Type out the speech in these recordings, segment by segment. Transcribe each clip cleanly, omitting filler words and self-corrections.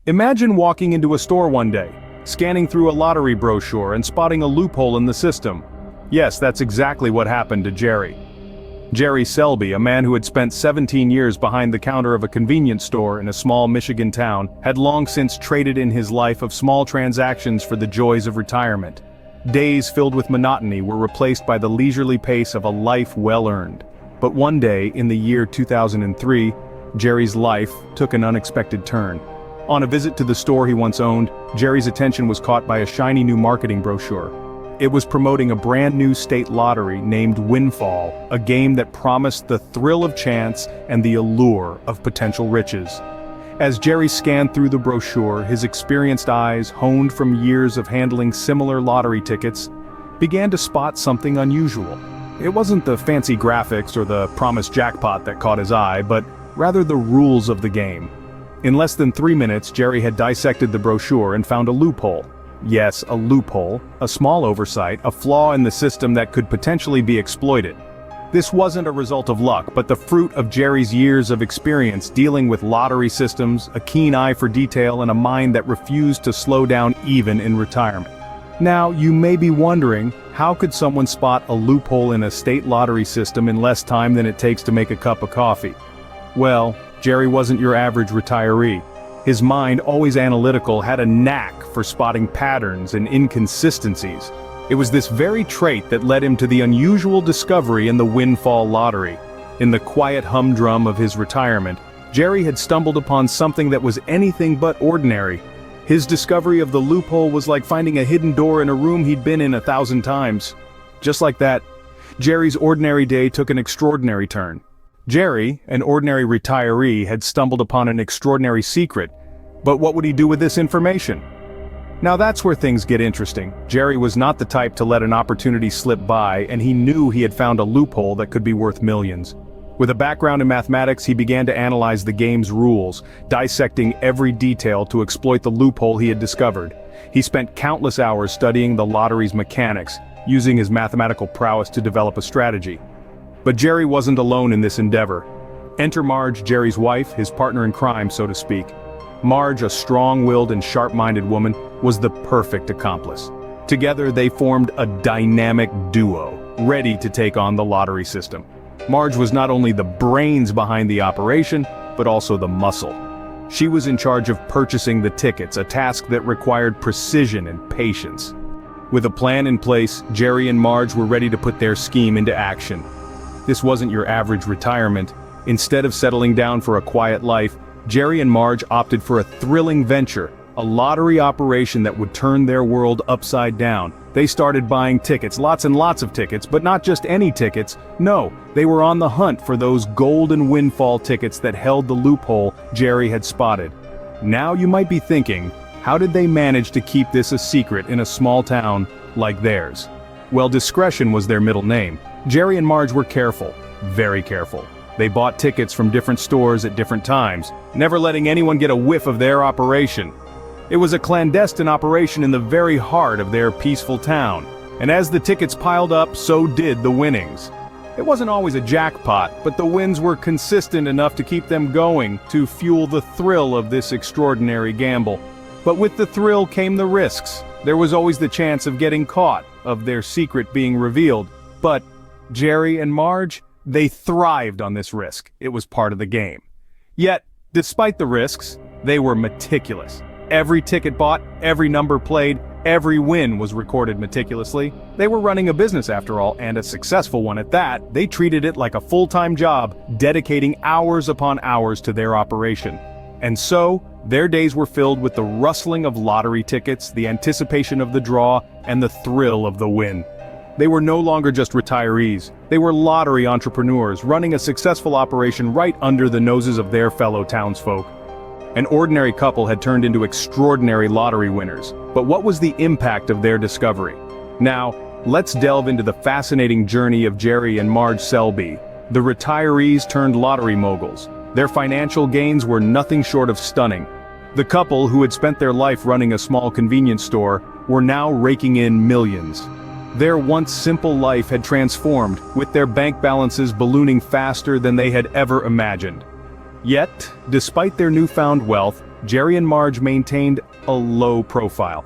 Imagine walking into a store one day, scanning through a lottery brochure and spotting a loophole in the system. Yes, that's exactly what happened to Jerry. Jerry Selby, a man who had spent 17 years behind the counter of a convenience store in a small Michigan town, had long since traded in his life of small transactions for the joys of retirement. Days filled with monotony were replaced by the leisurely pace of a life well-earned. But one day, in the year 2003, Jerry's life took an unexpected turn. On a visit to the store he once owned, Jerry's attention was caught by a shiny new marketing brochure. It was promoting a brand new state lottery named Windfall, a game that promised the thrill of chance and the allure of potential riches. As Jerry scanned through the brochure, his experienced eyes, honed from years of handling similar lottery tickets, began to spot something unusual. It wasn't the fancy graphics or the promised jackpot that caught his eye, but rather the rules of the game. In less than 3 minutes, Jerry had dissected the brochure and found a loophole. Yes, a loophole, a small oversight, a flaw in the system that could potentially be exploited. This wasn't a result of luck, but the fruit of Jerry's years of experience dealing with lottery systems, a keen eye for detail, and a mind that refused to slow down even in retirement. Now, you may be wondering, how could someone spot a loophole in a state lottery system in less time than it takes to make a cup of coffee? Well, Jerry wasn't your average retiree. His mind, always analytical, had a knack for spotting patterns and inconsistencies. It was this very trait that led him to the unusual discovery in the Windfall lottery. In the quiet humdrum of his retirement, Jerry had stumbled upon something that was anything but ordinary. His discovery of the loophole was like finding a hidden door in a room he'd been in 1,000 times. Just like that, Jerry's ordinary day took an extraordinary turn. Jerry, an ordinary retiree, had stumbled upon an extraordinary secret. But what would he do with this information? Now that's where things get interesting. Jerry was not the type to let an opportunity slip by, and he knew he had found a loophole that could be worth millions. With a background in mathematics, he began to analyze the game's rules, dissecting every detail to exploit the loophole he had discovered. He spent countless hours studying the lottery's mechanics, using his mathematical prowess to develop a strategy. But Jerry wasn't alone in this endeavor. Enter Marge, Jerry's wife, his partner in crime, so to speak. Marge, a strong-willed and sharp-minded woman, was the perfect accomplice. Together they formed a dynamic duo, ready to take on the lottery system. Marge was not only the brains behind the operation, but also the muscle. She was in charge of purchasing the tickets, a task that required precision and patience. With a plan in place, Jerry and Marge were ready to put their scheme into action. This wasn't your average retirement. Instead of settling down for a quiet life, Jerry and Marge opted for a thrilling venture, a lottery operation that would turn their world upside down. They started buying tickets, lots and lots of tickets, but not just any tickets. No, they were on the hunt for those golden windfall tickets that held the loophole Jerry had spotted. Now you might be thinking, how did they manage to keep this a secret in a small town like theirs? Well, discretion was their middle name. Jerry and Marge were careful, very careful. They bought tickets from different stores at different times, never letting anyone get a whiff of their operation. It was a clandestine operation in the very heart of their peaceful town, and as the tickets piled up, so did the winnings. It wasn't always a jackpot, but the wins were consistent enough to keep them going, to fuel the thrill of this extraordinary gamble. But with the thrill came the risks. There was always the chance of getting caught, of their secret being revealed. But Jerry and Marge, they thrived on this risk. It was part of the game. Yet, despite the risks, they were meticulous. Every ticket bought, every number played, every win was recorded meticulously. They were running a business after all, and a successful one at that. They treated it like a full-time job, dedicating hours upon hours to their operation. And so, their days were filled with the rustling of lottery tickets, the anticipation of the draw, and the thrill of the win. They were no longer just retirees. They were lottery entrepreneurs, running a successful operation right under the noses of their fellow townsfolk. An ordinary couple had turned into extraordinary lottery winners. But what was the impact of their discovery? Now, let's delve into the fascinating journey of Jerry and Marge Selby, the retirees turned lottery moguls. Their financial gains were nothing short of stunning. The couple, who had spent their life running a small convenience store, were now raking in millions. Their once simple life had transformed, with their bank balances ballooning faster than they had ever imagined. Yet, despite their newfound wealth, Jerry and Marge maintained a low profile.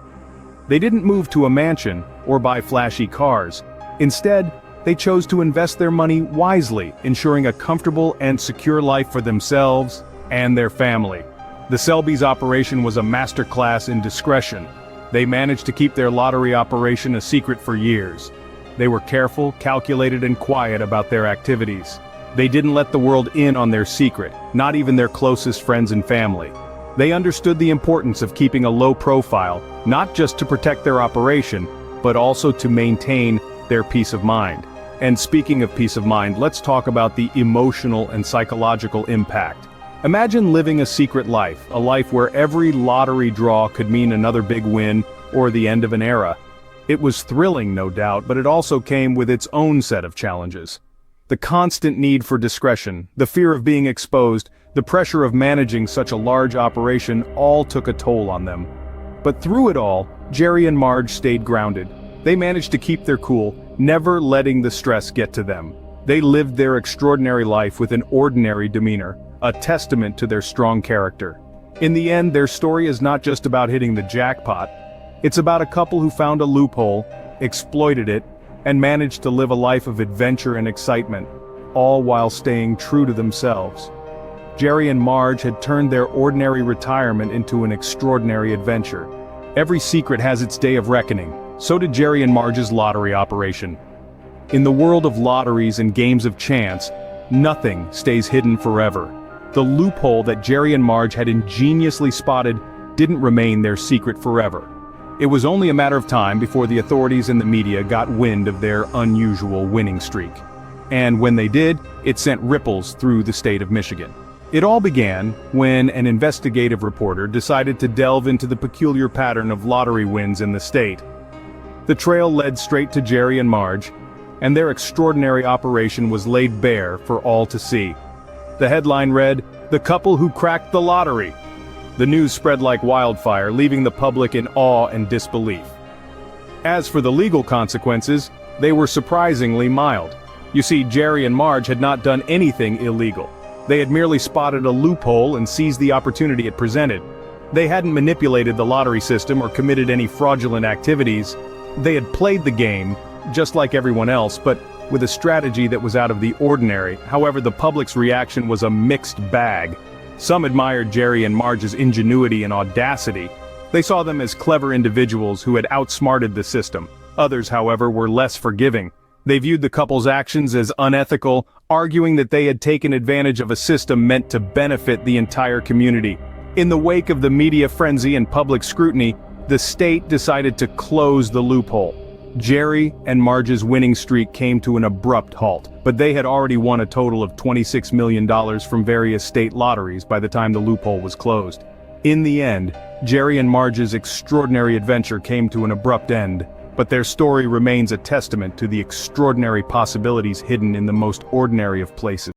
They didn't move to a mansion or buy flashy cars. Instead, they chose to invest their money wisely, ensuring a comfortable and secure life for themselves and their family. The Selby's operation was a masterclass in discretion. They managed to keep their lottery operation a secret for years. They were careful, calculated, and quiet about their activities. They didn't let the world in on their secret, not even their closest friends and family. They understood the importance of keeping a low profile, not just to protect their operation, but also to maintain their peace of mind. And speaking of peace of mind, let's talk about the emotional and psychological impact. Imagine living a secret life, a life where every lottery draw could mean another big win or the end of an era. It was thrilling, no doubt, but it also came with its own set of challenges. The constant need for discretion, the fear of being exposed, the pressure of managing such a large operation all took a toll on them. But through it all, Jerry and Marge stayed grounded. They managed to keep their cool, never letting the stress get to them. They lived their extraordinary life with an ordinary demeanor, a testament to their strong character. In the end, their story is not just about hitting the jackpot. It's about a couple who found a loophole, exploited it, and managed to live a life of adventure and excitement, all while staying true to themselves. Jerry and Marge had turned their ordinary retirement into an extraordinary adventure. Every secret has its day of reckoning. So did Jerry and Marge's lottery operation. In the world of lotteries and games of chance, nothing stays hidden forever. The loophole that Jerry and Marge had ingeniously spotted didn't remain their secret forever. It was only a matter of time before the authorities and the media got wind of their unusual winning streak. And when they did, it sent ripples through the state of Michigan. It all began when an investigative reporter decided to delve into the peculiar pattern of lottery wins in the state. The trail led straight to Jerry and Marge, and their extraordinary operation was laid bare for all to see. The headline read, "The couple who cracked the lottery." The news spread like wildfire, leaving the public in awe and disbelief. As for the legal consequences, they were surprisingly mild. You see, Jerry and Marge had not done anything illegal. They had merely spotted a loophole and seized the opportunity it presented. They hadn't manipulated the lottery system or committed any fraudulent activities. They had played the game, just like everyone else, but with a strategy that was out of the ordinary. However, the public's reaction was a mixed bag. Some admired Jerry and Marge's ingenuity and audacity. They saw them as clever individuals who had outsmarted the system. Others, however, were less forgiving. They viewed the couple's actions as unethical, arguing that they had taken advantage of a system meant to benefit the entire community. In the wake of the media frenzy and public scrutiny, the state decided to close the loophole. Jerry and Marge's winning streak came to an abrupt halt, but they had already won a total of $26 million from various state lotteries by the time the loophole was closed. In the end, Jerry and Marge's extraordinary adventure came to an abrupt end, but their story remains a testament to the extraordinary possibilities hidden in the most ordinary of places.